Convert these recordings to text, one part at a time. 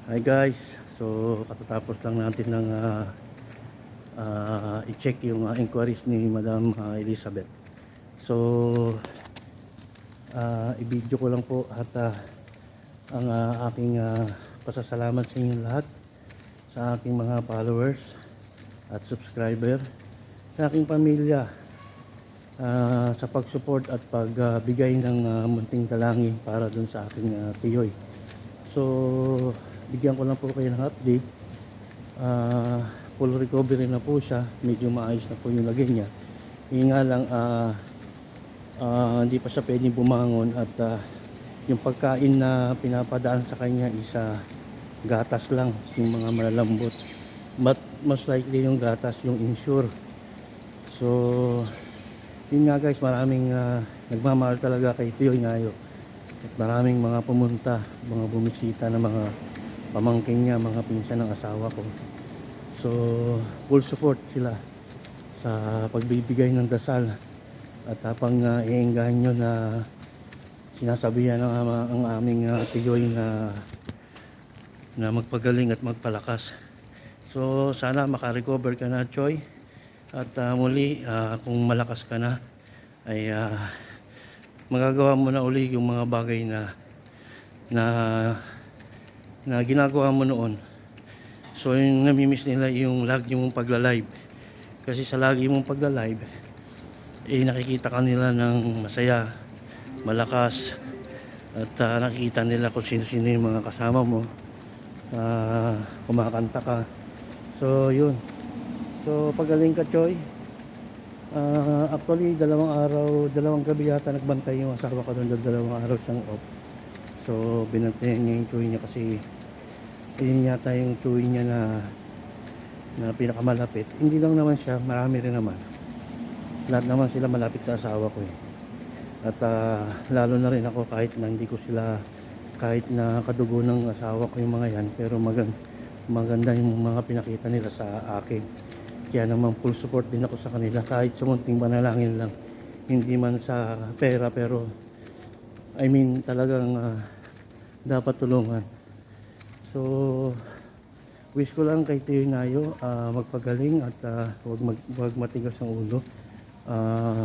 Hi guys, so katatapos lang natin ng i-check yung inquiries ni Madam Elizabeth. So i-video ko lang po at ang aking pasasalamat sa inyo lahat, sa aking mga followers at subscriber, sa aking pamilya, sa pag-support at pagbigay ng munting dalangin para dun sa aking tiyoy. So bigyan ko lang po kayo ng update. Full recovery na po siya, medyo maayos na po yung lagay niya. Yun nga lang, hindi pa siya pwedeng bumangon at yung pagkain na pinapadaan sa kanya is gatas lang, yung mga malalambot, but most likely yung gatas yung insure. So yun nga guys, maraming nagmamahal talaga kay Tiyo Ngayo at maraming mga pumunta, mga bumisita na mga pamangkin niya, mga pinsan ng asawa ko. So full support sila sa pagbibigay ng dasal at habang iinggahan nyo na sinasabihan ang aming tiyoy na magpagaling at magpalakas. So sana makarecover ka na, Choy, at muli kung malakas ka na ay magagawa mo na uli yung mga bagay na ginagawa mo noon. So yung namimiss nila yung lagi mong pagla-live, kasi sa lagi mong pagla-live nakikita ka nila ng masaya, malakas, at nakikita nila kung sino-sino yung mga kasama mo, kumakanta ka. So yun, so pagaling ka, Choy. Actually dalawang gabi yata nagbantay yung asawa ko doon, dalawang araw siyang off. So binantayan niya yung Choy niya kasi yun yata yung Choy niya na pinakamalapit. Hindi lang naman siya, marami rin naman. Lahat naman sila malapit sa asawa ko At lalo na rin ako, kahit na hindi ko sila, kahit na kadugo ng asawa ko yung mga yan, pero maganda yung mga pinakita nila sa akin. Kaya naman full support din ako sa kanila, kahit sa munting panalangin lang, hindi man sa pera, pero I mean talagang dapat tulungan. So wish ko lang kay Tiyo Nayo magpagaling at huwag matigas ang ulo.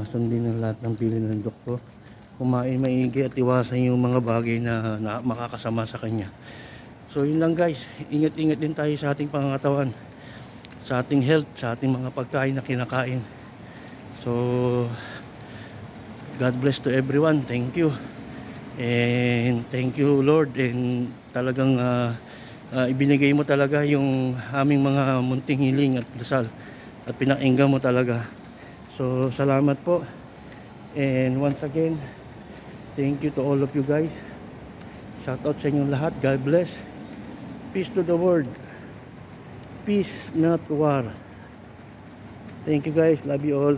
Sundin ang lahat ng bilin ng doktor, kumain maigi at iwasan yung mga bagay na makakasama sa kanya. So yun lang guys, ingat-ingat din tayo sa ating pangangatawan, sa ating health, sa ating mga pagkain na kinakain. So God bless to everyone. Thank you. And thank you Lord, and talagang ibinigay mo talaga yung aming mga munting hiling at dasal at pinakinggan mo talaga. So salamat po, and once again thank you to all of you guys. Shout out sa inyong lahat. God bless. Peace to the world, peace not war. Thank you guys, love you all.